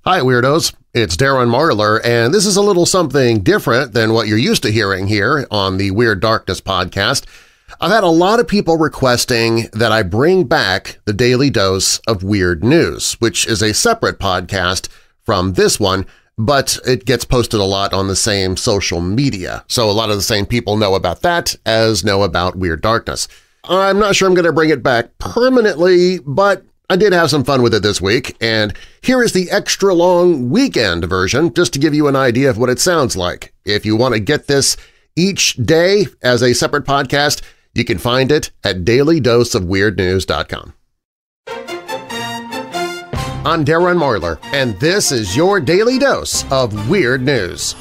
Hi Weirdos, it's Darren Marlar, and this is a little something different than what you're used to hearing here on the Weird Darkness podcast. I've had a lot of people requesting that I bring back the Daily Dose of Weird News, which is a separate podcast from this one, but it gets posted a lot on the same social media, so a lot of the same people know about that as know about Weird Darkness. I'm not sure I'm going to bring it back permanently, but I did have some fun with it this week, and here is the extra-long weekend version just to give you an idea of what it sounds like. If you want to get this each day as a separate podcast, you can find it at dailydoseofweirdnews.com. I'm Darren Marlar, and this is your Daily Dose of Weird News.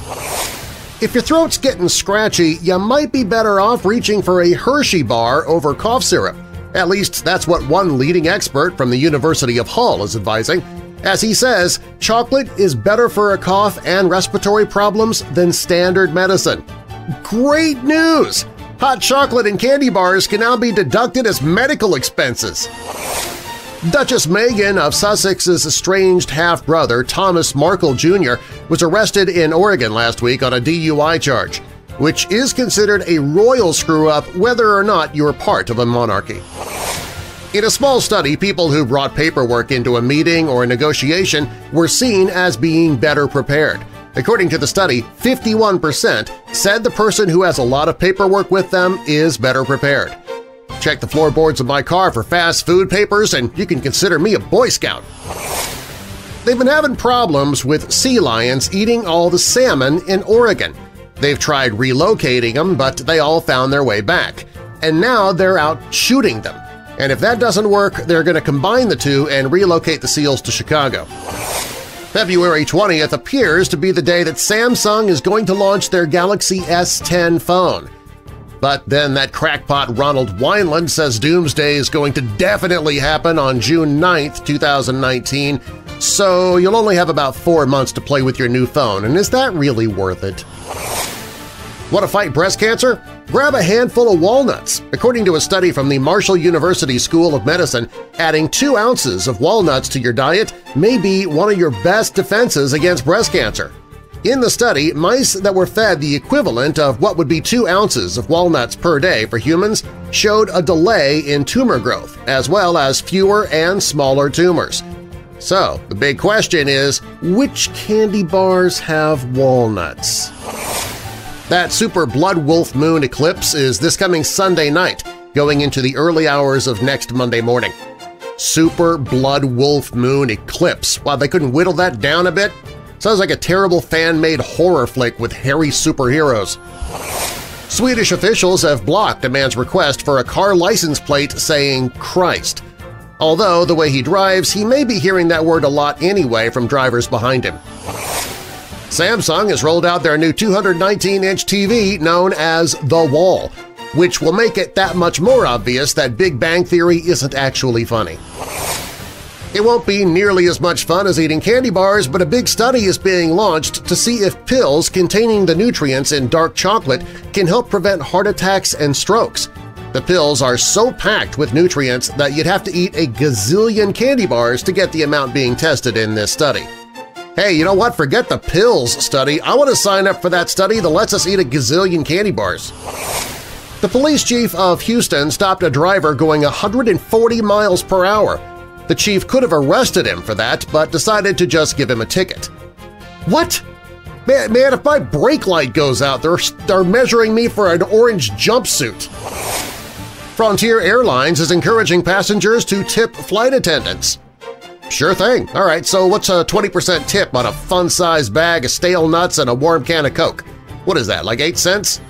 If your throat's getting scratchy, you might be better off reaching for a Hershey bar over cough syrup. At least that's what one leading expert from the University of Hull is advising. As he says, chocolate is better for a cough and respiratory problems than standard medicine. Great news! Hot chocolate and candy bars can now be deducted as medical expenses. Duchess Meghan of Sussex's estranged half-brother Thomas Markle Jr. was arrested in Oregon last week on a DUI charge, which is considered a royal screw-up whether or not you're part of a monarchy. In a small study, people who brought paperwork into a meeting or a negotiation were seen as being better prepared. According to the study, 51% said the person who has a lot of paperwork with them is better prepared. Check the floorboards of my car for fast food papers and you can consider me a Boy Scout. They've been having problems with sea lions eating all the salmon in Oregon. They've tried relocating them, but they all found their way back. And now they're out shooting them. And if that doesn't work, they're going to combine the two and relocate the seals to Chicago. February 20th appears to be the day that Samsung is going to launch their Galaxy S10 phone. But then that crackpot Ronald Wineland says Doomsday is going to definitely happen on June 9th, 2019, so you'll only have about 4 months to play with your new phone, and is that really worth it? Want to fight breast cancer? Grab a handful of walnuts. According to a study from the Marshall University School of Medicine, adding 2 ounces of walnuts to your diet may be one of your best defenses against breast cancer. In the study, mice that were fed the equivalent of what would be 2 ounces of walnuts per day for humans showed a delay in tumor growth, as well as fewer and smaller tumors. So, the big question is, which candy bars have walnuts? That super blood wolf moon eclipse is this coming Sunday night, going into the early hours of next Monday morning. Super blood wolf moon eclipse. Wow, they couldn't whittle that down a bit? Sounds like a terrible fan-made horror flick with hairy superheroes. Swedish officials have blocked a man's request for a car license plate saying Christ. Although, the way he drives, he may be hearing that word a lot anyway from drivers behind him. Samsung has rolled out their new 219-inch TV known as The Wall, which will make it that much more obvious that Big Bang Theory isn't actually funny. It won't be nearly as much fun as eating candy bars, but a big study is being launched to see if pills containing the nutrients in dark chocolate can help prevent heart attacks and strokes. The pills are so packed with nutrients that you'd have to eat a gazillion candy bars to get the amount being tested in this study. Hey, you know what? Forget the pills study. I want to sign up for that study that lets us eat a gazillion candy bars. The police chief of Houston stopped a driver going 140 miles per hour. The chief could have arrested him for that, but decided to just give him a ticket. What? Man, if my brake light goes out, they're measuring me for an orange jumpsuit. Frontier Airlines is encouraging passengers to tip flight attendants. Sure thing. All right, so what's a 20% tip on a fun-sized bag of stale nuts and a warm can of Coke? What is that, like 8 cents?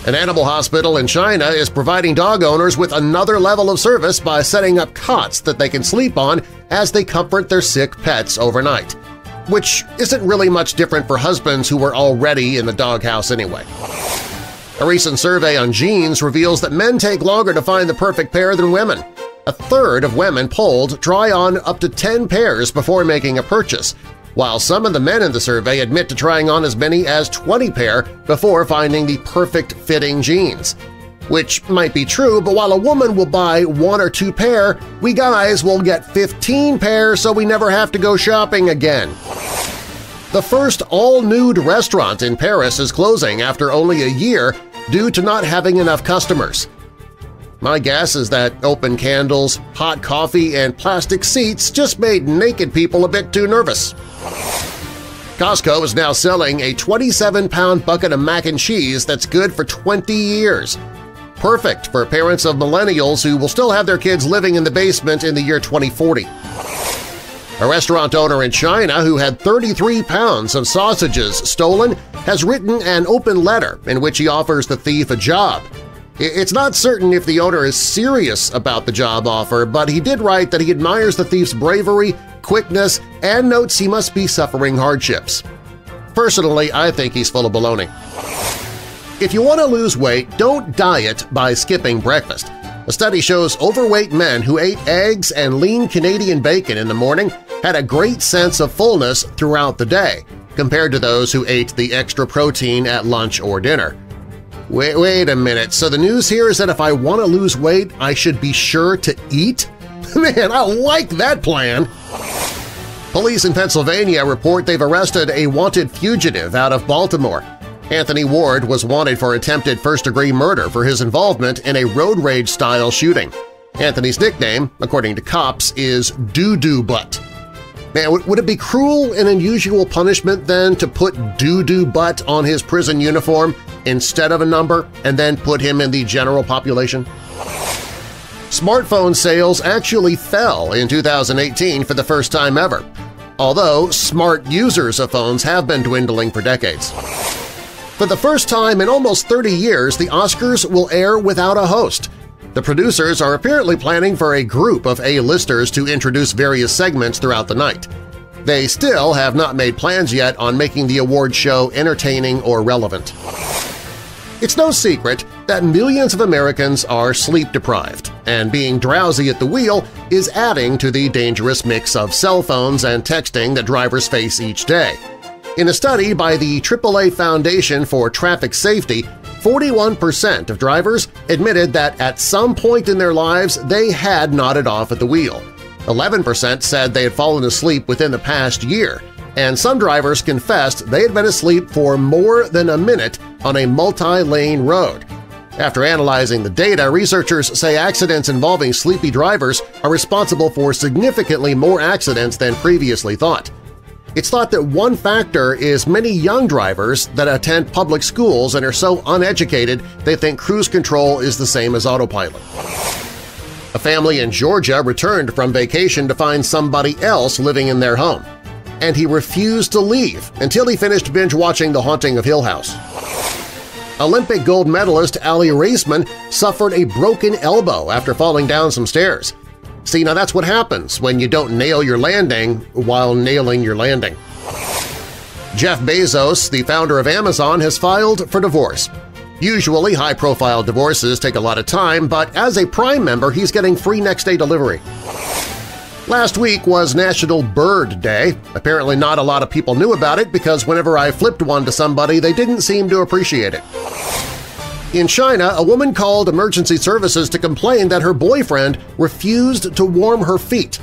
An animal hospital in China is providing dog owners with another level of service by setting up cots that they can sleep on as they comfort their sick pets overnight, which isn't really much different for husbands who were already in the doghouse anyway. A recent survey on jeans reveals that men take longer to find the perfect pair than women. A third of women polled try on up to 10 pairs before making a purchase, while some of the men in the survey admit to trying on as many as 20 pair before finding the perfect fitting jeans. Which might be true, but while a woman will buy 1 or 2 pair, we guys will get 15 pairs so we never have to go shopping again. The first all-nude restaurant in Paris is closing after only a year due to not having enough customers. My guess is that open candles, hot coffee, and plastic seats just made naked people a bit too nervous. Costco is now selling a 27-pound bucket of mac and cheese that's good for 20 years. Perfect for parents of millennials who will still have their kids living in the basement in the year 2040. A restaurant owner in China who had 33 pounds of sausages stolen has written an open letter in which he offers the thief a job. It's not certain if the owner is serious about the job offer, but he did write that he admires the thief's bravery, quickness, and notes he must be suffering hardships. Personally, I think he's full of baloney. If you want to lose weight, don't diet by skipping breakfast. A study shows overweight men who ate eggs and lean Canadian bacon in the morning had a great sense of fullness throughout the day, compared to those who ate the extra protein at lunch or dinner. Wait a minute, so the news here is that if I want to lose weight, I should be sure to eat? Man, I like that plan! Police in Pennsylvania report they've arrested a wanted fugitive out of Baltimore. Anthony Ward was wanted for attempted first-degree murder for his involvement in a road rage-style shooting. Anthony's nickname, according to cops, is Doo-Doo Butt. Man, would it be cruel and unusual punishment then to put Doo-Doo Butt on his prison uniform instead of a number and then put him in the general population? Smartphone sales actually fell in 2018 for the first time ever, although smart users of phones have been dwindling for decades. For the first time in almost 30 years, the Oscars will air without a host. The producers are apparently planning for a group of A-listers to introduce various segments throughout the night. They still have not made plans yet on making the award show entertaining or relevant. It's no secret that millions of Americans are sleep-deprived, and being drowsy at the wheel is adding to the dangerous mix of cell phones and texting that drivers face each day. In a study by the AAA Foundation for Traffic Safety, 41% of drivers admitted that at some point in their lives they had nodded off at the wheel. 11% said they had fallen asleep within the past year, and some drivers confessed they had been asleep for more than a minute on a multi-lane road. After analyzing the data, researchers say accidents involving sleepy drivers are responsible for significantly more accidents than previously thought. It's thought that one factor is many young drivers that attend public schools and are so uneducated they think cruise control is the same as autopilot. A family in Georgia returned from vacation to find somebody else living in their home, and he refused to leave until he finished binge-watching The Haunting of Hill House. Olympic gold medalist Ali Raisman suffered a broken elbow after falling down some stairs. See, now that's what happens when you don't nail your landing while nailing your landing. Jeff Bezos, the founder of Amazon, has filed for divorce. Usually, high-profile divorces take a lot of time, but as a Prime member, he's getting free next-day delivery. Last week was National Bird Day. Apparently not a lot of people knew about it because whenever I flipped one to somebody, they didn't seem to appreciate it. In China, a woman called emergency services to complain that her boyfriend refused to warm her feet.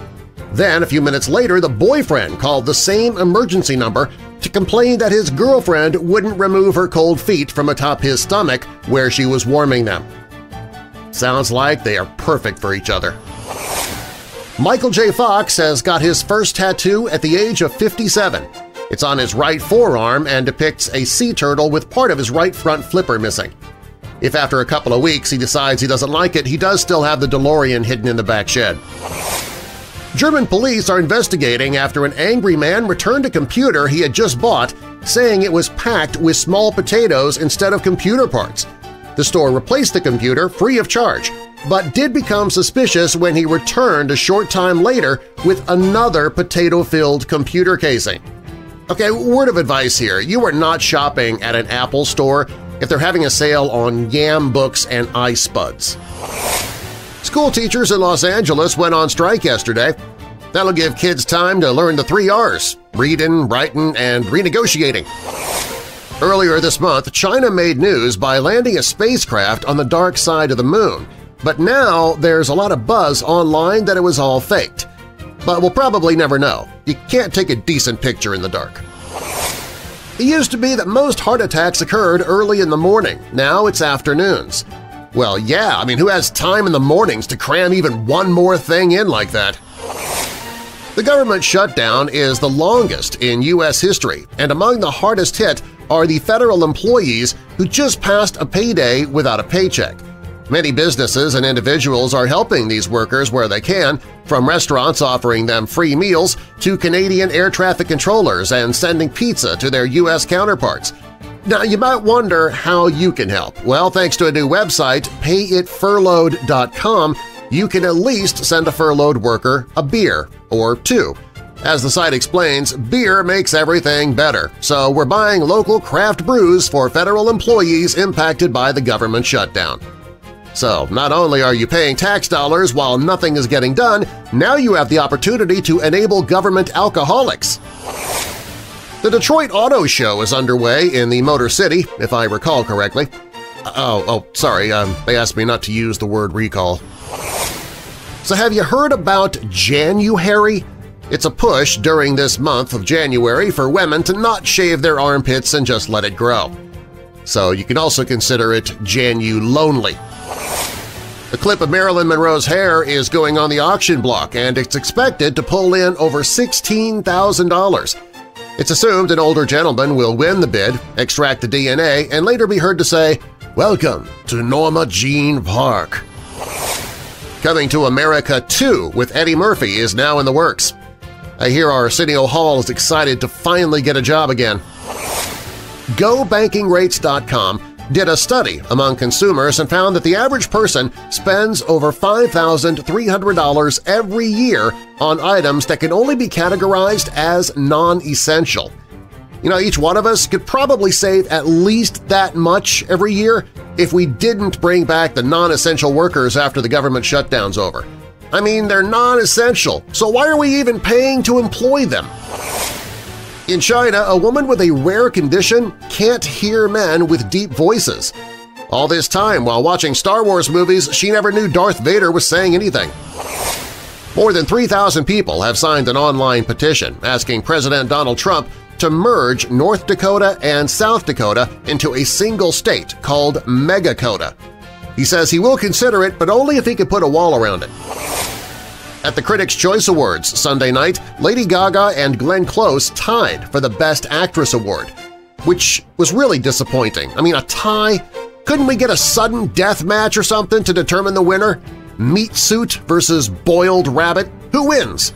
Then, a few minutes later, the boyfriend called the same emergency number to complain that his girlfriend wouldn't remove her cold feet from atop his stomach where she was warming them. Sounds like they are perfect for each other. Michael J. Fox has got his first tattoo at the age of 57. It's on his right forearm and depicts a sea turtle with part of his right front flipper missing. If after a couple of weeks he decides he doesn't like it, he does still have the DeLorean hidden in the back shed. German police are investigating after an angry man returned a computer he had just bought, saying it was packed with small potatoes instead of computer parts. The store replaced the computer free of charge, but did become suspicious when he returned a short time later with another potato-filled computer casing. Okay, word of advice here, you are not shopping at an Apple store if they're having a sale on Yam books and iSpuds. School teachers in Los Angeles went on strike yesterday. That'll give kids time to learn the 3 R's – reading, writing, and renegotiating. Earlier this month, China made news by landing a spacecraft on the dark side of the moon, but now there's a lot of buzz online that it was all faked. But we'll probably never know. You can't take a decent picture in the dark. It used to be that most heart attacks occurred early in the morning. Now it's afternoons. Well, yeah, who has time in the mornings to cram even one more thing in like that? The government shutdown is the longest in U.S. history, and among the hardest hit are the federal employees who just passed a payday without a paycheck. Many businesses and individuals are helping these workers where they can, from restaurants offering them free meals to Canadian air traffic controllers and sending pizza to their U.S. counterparts. Now, you might wonder how you can help. Well, thanks to a new website, payitfurloughed.com, you can at least send a furloughed worker a beer or two. As the site explains, beer makes everything better, so we're buying local craft brews for federal employees impacted by the government shutdown. So not only are you paying tax dollars while nothing is getting done, now you have the opportunity to enable government alcoholics. The Detroit Auto Show is underway in the Motor City, if I recall correctly. Sorry, they asked me not to use the word recall. So have you heard about January? It's a push during this month of January for women to not shave their armpits and just let it grow. So you can also consider it Janu-lonely. A clip of Marilyn Monroe's hair is going on the auction block, and it's expected to pull in over $16,000. It's assumed an older gentleman will win the bid, extract the DNA, and later be heard to say, "Welcome to Norma Jean Park." Coming to America 2 with Eddie Murphy is now in the works. I hear Arsenio Hall is excited to finally get a job again. GoBankingRates.com did a study among consumers and found that the average person spends over $5,300 every year on items that can only be categorized as non-essential. Each one of us could probably save at least that much every year if we didn't bring back the non-essential workers after the government shutdown's over. They're non-essential, so why are we even paying to employ them? In China, a woman with a rare condition can't hear men with deep voices. All this time, while watching Star Wars movies, she never knew Darth Vader was saying anything. More than 3,000 people have signed an online petition asking President Donald Trump to merge North Dakota and South Dakota into a single state called Megakota. He says he will consider it, but only if he could put a wall around it. At the Critics' Choice Awards Sunday night, Lady Gaga and Glenn Close tied for the Best Actress Award, which was really disappointing. A tie? Couldn't we get a sudden death match or something to determine the winner? Meat suit versus boiled rabbit? Who wins?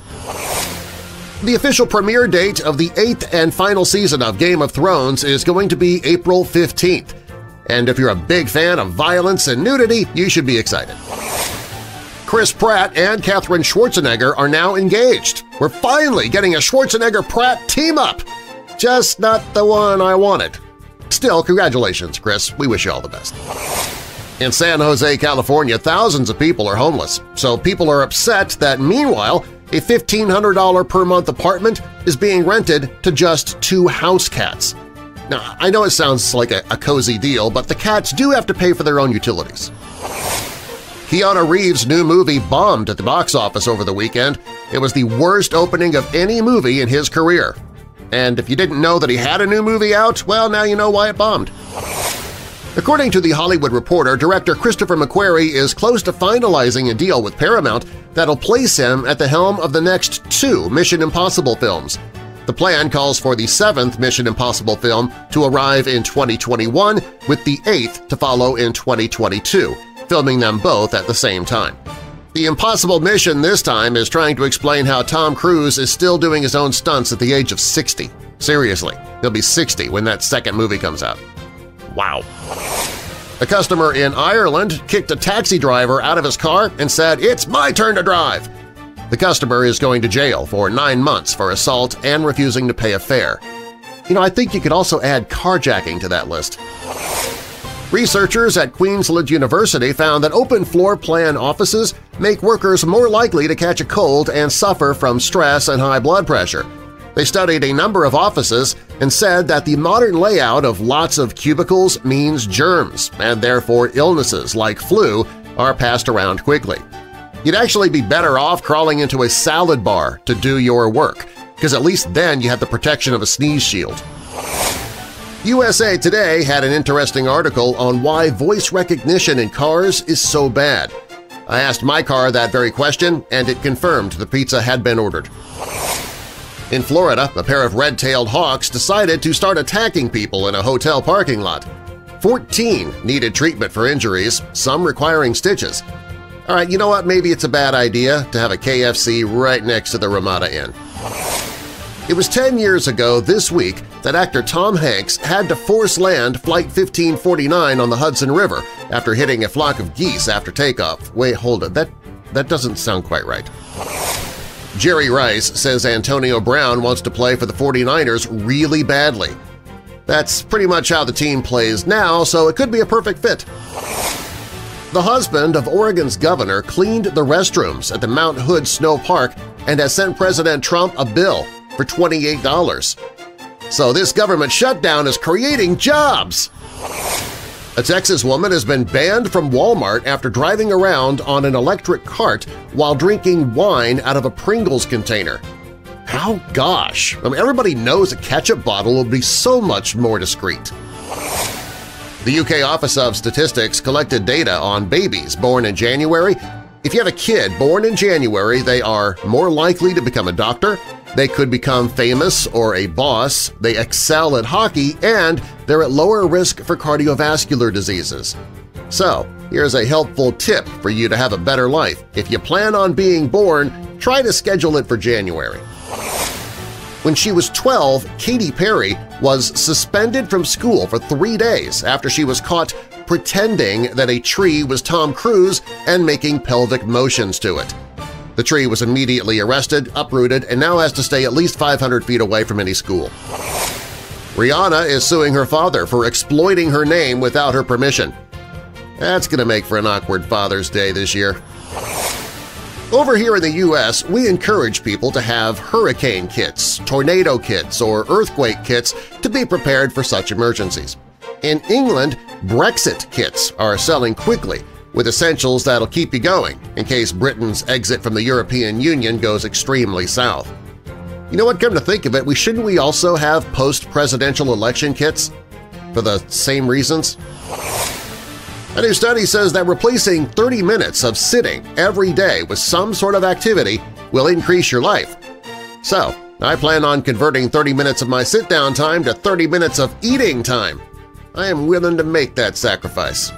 The official premiere date of the 8th and final season of Game of Thrones is going to be April 15th. And if you're a big fan of violence and nudity, you should be excited. Chris Pratt and Katherine Schwarzenegger are now engaged. We're finally getting a Schwarzenegger-Pratt team-up! Just not the one I wanted. Still, congratulations, Chris. We wish you all the best. In San Jose, California, thousands of people are homeless, so people are upset that meanwhile a $1,500 per month apartment is being rented to just 2 house cats. Now, I know it sounds like a cozy deal, but the cats do have to pay for their own utilities. Keanu Reeves' new movie bombed at the box office over the weekend. It was the worst opening of any movie in his career. And if you didn't know that he had a new movie out, well, now you know why it bombed. According to The Hollywood Reporter, director Christopher McQuarrie is close to finalizing a deal with Paramount that'll place him at the helm of the next 2 Mission Impossible films. The plan calls for the 7th Mission Impossible film to arrive in 2021, with the 8th to follow in 2022, filming them both at the same time. The impossible mission this time is trying to explain how Tom Cruise is still doing his own stunts at the age of 60. Seriously, he'll be 60 when that second movie comes out. Wow. A customer in Ireland kicked a taxi driver out of his car and said, "It's my turn to drive." The customer is going to jail for 9 months for assault and refusing to pay a fare. I think you could also add carjacking to that list. Researchers at Queensland University found that open floor plan offices make workers more likely to catch a cold and suffer from stress and high blood pressure. They studied a number of offices and said that the modern layout of lots of cubicles means germs, and therefore illnesses like flu are passed around quickly. You'd actually be better off crawling into a salad bar to do your work, because at least then you have the protection of a sneeze shield. USA Today had an interesting article on why voice recognition in cars is so bad. I asked my car that very question, and it confirmed the pizza had been ordered. In Florida, a pair of red-tailed hawks decided to start attacking people in a hotel parking lot. 14 needed treatment for injuries, some requiring stitches. All right, you know what? Maybe it's a bad idea to have a KFC right next to the Ramada Inn. It was 10 years ago this week that actor Tom Hanks had to force land Flight 1549 on the Hudson River after hitting a flock of geese after takeoff. Wait, hold it. That doesn't sound quite right. Jerry Rice says Antonio Brown wants to play for the 49ers really badly. That's pretty much how the team plays now, so it could be a perfect fit. The husband of Oregon's governor cleaned the restrooms at the Mount Hood Snow Park and has sent President Trump a bill for $28. So this government shutdown is creating jobs! A Texas woman has been banned from Walmart after driving around on an electric cart while drinking wine out of a Pringles container. How gosh! I mean, everybody knows a ketchup bottle will be so much more discreet. The UK Office of Statistics collected data on babies born in January. If you have a kid born in January, they are more likely to become a doctor, they could become famous or a boss, they excel at hockey, and they're at lower risk for cardiovascular diseases. So, here's a helpful tip for you to have a better life. If you plan on being born, try to schedule it for January. When she was 12, Katy Perry was suspended from school for 3 days after she was caught pretending that a tree was Tom Cruise and making pelvic motions to it. The tree was immediately arrested, uprooted, and now has to stay at least 500 feet away from any school. Rihanna is suing her father for exploiting her name without her permission. That's going to make for an awkward Father's Day this year. Over here in the U.S., we encourage people to have hurricane kits, tornado kits, or earthquake kits to be prepared for such emergencies. In England, Brexit kits are selling quickly, with essentials that'll keep you going in case Britain's exit from the European Union goes extremely south. You know what, come to think of it, shouldn't we also have post-presidential election kits? For the same reasons? A new study says that replacing 30 minutes of sitting every day with some sort of activity will increase your life. So, I plan on converting 30 minutes of my sit-down time to 30 minutes of eating time. I am willing to make that sacrifice.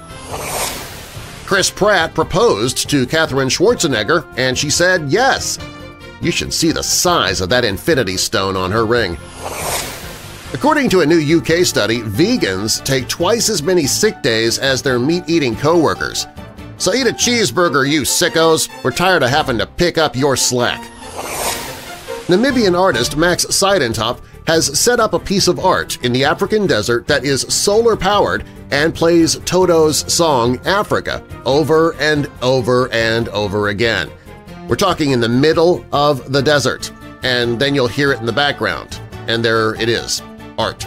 Chris Pratt proposed to Katherine Schwarzenegger, and she said yes. You should see the size of that infinity stone on her ring. According to a new UK study, vegans take twice as many sick days as their meat-eating co-workers. So eat a cheeseburger, you sickos! We're tired of having to pick up your slack. Namibian artist Max Seidentop has set up a piece of art in the African desert that is solar-powered and plays Toto's song Africa over and over and over again. We're talking in the middle of the desert, and then you'll hear it in the background, and there it is, art,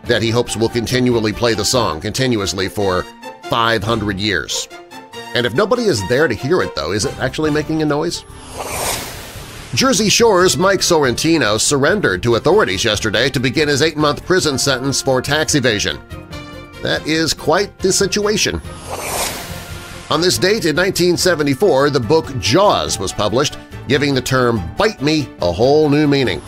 that he hopes will continually play the song continuously for 500 years. And if nobody is there to hear it, though, is it actually making a noise? Jersey Shore's Mike Sorrentino surrendered to authorities yesterday to begin his 8-month prison sentence for tax evasion. That is quite the situation. On this date in 1974, the book Jaws was published, giving the term "bite me" a whole new meaning.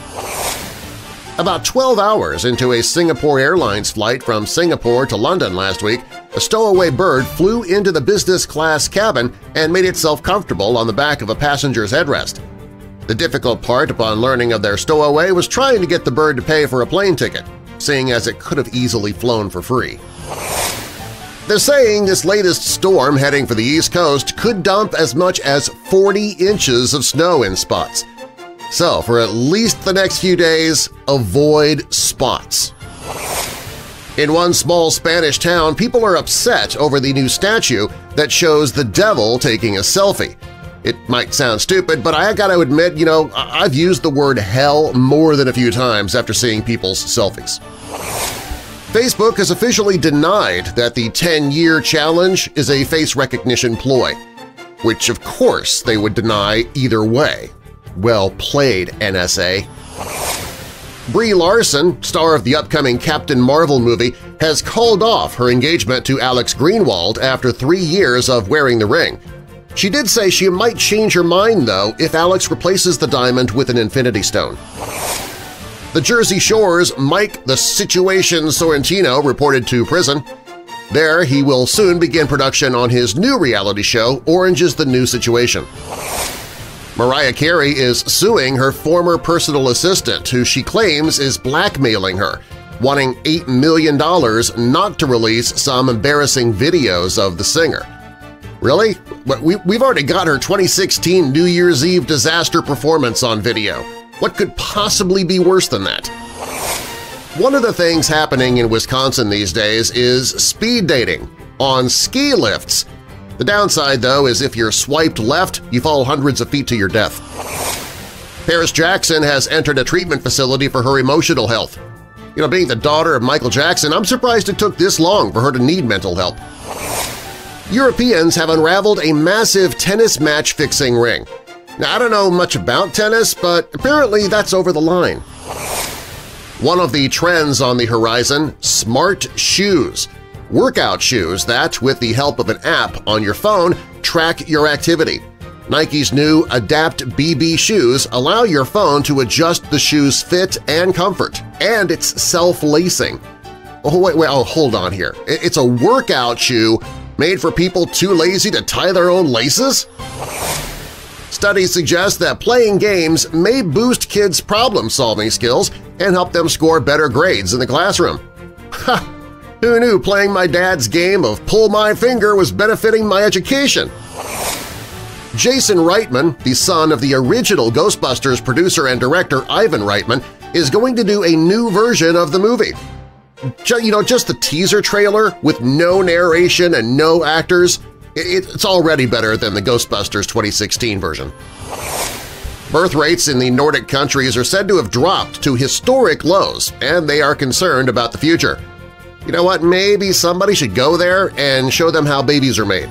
About 12 hours into a Singapore Airlines flight from Singapore to London last week, a stowaway bird flew into the business-class cabin and made itself comfortable on the back of a passenger's headrest. The difficult part upon learning of their stowaway was trying to get the bird to pay for a plane ticket, seeing as it could have easily flown for free. They're saying this latest storm heading for the East Coast could dump as much as 40 inches of snow in spots. So, for at least the next few days, avoid spots. In one small Spanish town, people are upset over the new statue that shows the devil taking a selfie. It might sound stupid, but I gotta admit, I've used the word hell more than a few times after seeing people's selfies. Facebook has officially denied that the 10-year challenge is a face recognition ploy, which of course they would deny either way. Well played, NSA. Brie Larson, star of the upcoming Captain Marvel movie, has called off her engagement to Alex Greenwald after 3 years of wearing the ring. She did say she might change her mind, though, if Alex replaces the diamond with an Infinity Stone. The Jersey Shore's Mike the Situation Sorrentino reported to prison. There, he will soon begin production on his new reality show, Orange is the New Situation. Mariah Carey is suing her former personal assistant, who she claims is blackmailing her, wanting $8 million not to release some embarrassing videos of the singer. Really? We've already got her 2016 New Year's Eve disaster performance on video. What could possibly be worse than that? One of the things happening in Wisconsin these days is speed dating on ski lifts. The downside, though, is if you're swiped left, you fall hundreds of feet to your death. Paris Jackson has entered a treatment facility for her emotional health. Being the daughter of Michael Jackson, I'm surprised it took this long for her to need mental help. Europeans have unraveled a massive tennis match-fixing ring. Now, I don't know much about tennis, but apparently that's over the line. One of the trends on the horizon – smart shoes. Workout shoes that, with the help of an app on your phone, track your activity. Nike's new Adapt BB shoes allow your phone to adjust the shoe's fit and comfort, and it's self-lacing. Oh, hold on here. It's a workout shoe made for people too lazy to tie their own laces? Studies suggest that playing games may boost kids' problem-solving skills and help them score better grades in the classroom. Ha! Who knew playing my dad's game of Pull My Finger was benefiting my education? Jason Reitman, the son of the original Ghostbusters producer and director Ivan Reitman, is going to do a new version of the movie. Just the teaser trailer with no narration and no actors, it's already better than the Ghostbusters 2016 version. Birth rates in the Nordic countries are said to have dropped to historic lows, and they are concerned about the future. You know what? Maybe somebody should go there and show them how babies are made.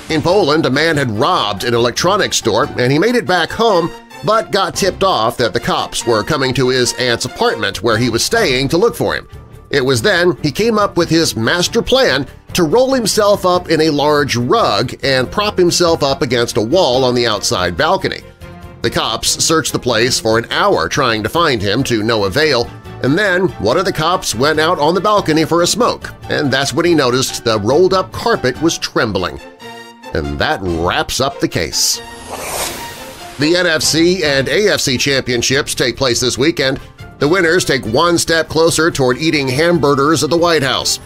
In Poland, a man had robbed an electronics store and he made it back home but got tipped off that the cops were coming to his aunt's apartment where he was staying to look for him. It was then he came up with his master plan to roll himself up in a large rug and prop himself up against a wall on the outside balcony. The cops searched the place for an hour trying to find him to no avail, and then one of the cops went out on the balcony for a smoke, and that's when he noticed the rolled-up carpet was trembling. And that wraps up the case. The NFC and AFC championships take place this weekend. The winners take one step closer toward eating hamburgers at the White House.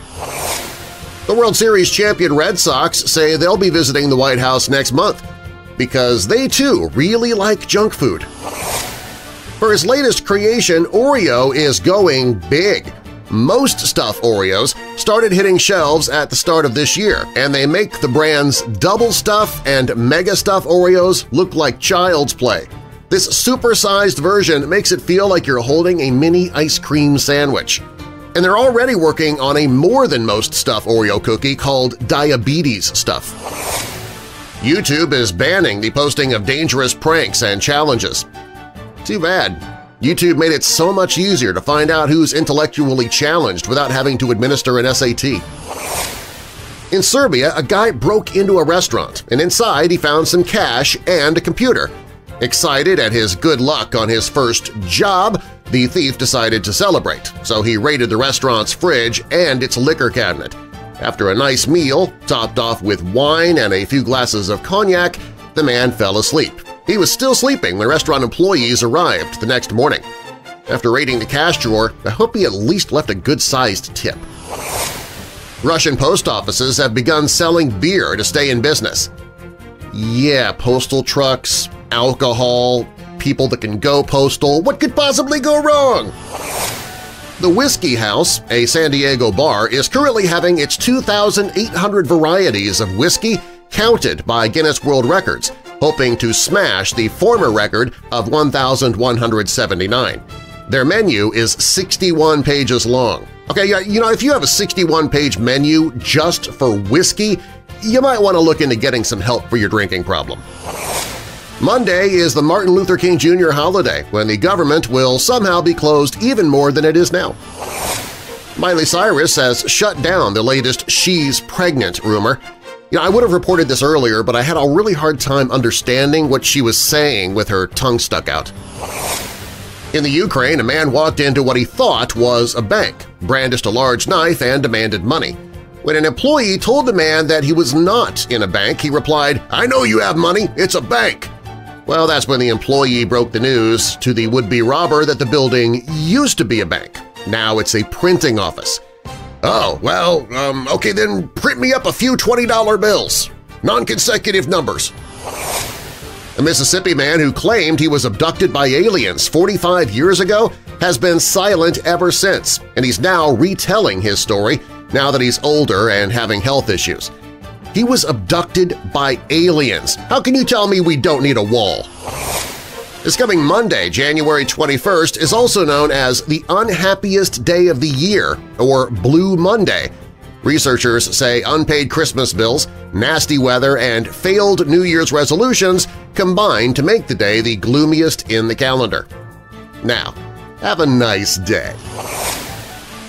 The World Series champion Red Sox say they'll be visiting the White House next month because they too really like junk food. For his latest creation, Oreo is going big. Most Stuff Oreos started hitting shelves at the start of this year, and they make the brand's Double Stuff and Mega Stuff Oreos look like child's play. This supersized version makes it feel like you're holding a mini ice cream sandwich. And they're already working on a more than most Stuff Oreo cookie called Diabetes Stuff. YouTube is banning the posting of dangerous pranks and challenges. Too bad. YouTube made it so much easier to find out who's intellectually challenged without having to administer an SAT. In Serbia, a guy broke into a restaurant, and inside he found some cash and a computer. Excited at his good luck on his first job, the thief decided to celebrate, so he raided the restaurant's fridge and its liquor cabinet. After a nice meal, topped off with wine and a few glasses of cognac, the man fell asleep. He was still sleeping when restaurant employees arrived the next morning. After raiding the cash drawer, I hope he at least left a good-sized tip. Russian post offices have begun selling beer to stay in business. Yeah, postal trucks, alcohol, people that can go postal – what could possibly go wrong? The Whiskey House, a San Diego bar, is currently having its 2,800 varieties of whiskey counted by Guinness World Records, hoping to smash the former record of 1,179. Their menu is 61 pages long. Okay, if you have a 61-page menu just for whiskey, you might want to look into getting some help for your drinking problem. Monday is the Martin Luther King Jr. holiday, when the government will somehow be closed even more than it is now. Miley Cyrus has shut down the latest "she's pregnant" rumor. I would have reported this earlier, but I had a really hard time understanding what she was saying with her tongue stuck out. In the Ukraine, a man walked into what he thought was a bank, brandished a large knife, and demanded money. When an employee told the man that he was not in a bank, he replied, "I know you have money, it's a bank." Well, that's when the employee broke the news to the would-be robber that the building used to be a bank. Now it's a printing office. "Oh, well, okay, then print me up a few $20 bills. Non-consecutive numbers." A Mississippi man who claimed he was abducted by aliens 45 years ago has been silent ever since, and he's now retelling his story now that he's older and having health issues. He was abducted by aliens. How can you tell me we don't need a wall? This coming Monday, January 21st, is also known as the unhappiest day of the year, or Blue Monday. Researchers say unpaid Christmas bills, nasty weather, and failed New Year's resolutions combine to make the day the gloomiest in the calendar. Now, have a nice day.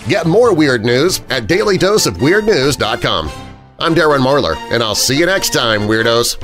Get more weird news at dailydoseofweirdnews.com. I'm Darren Marlar, and I'll see you next time, Weirdos!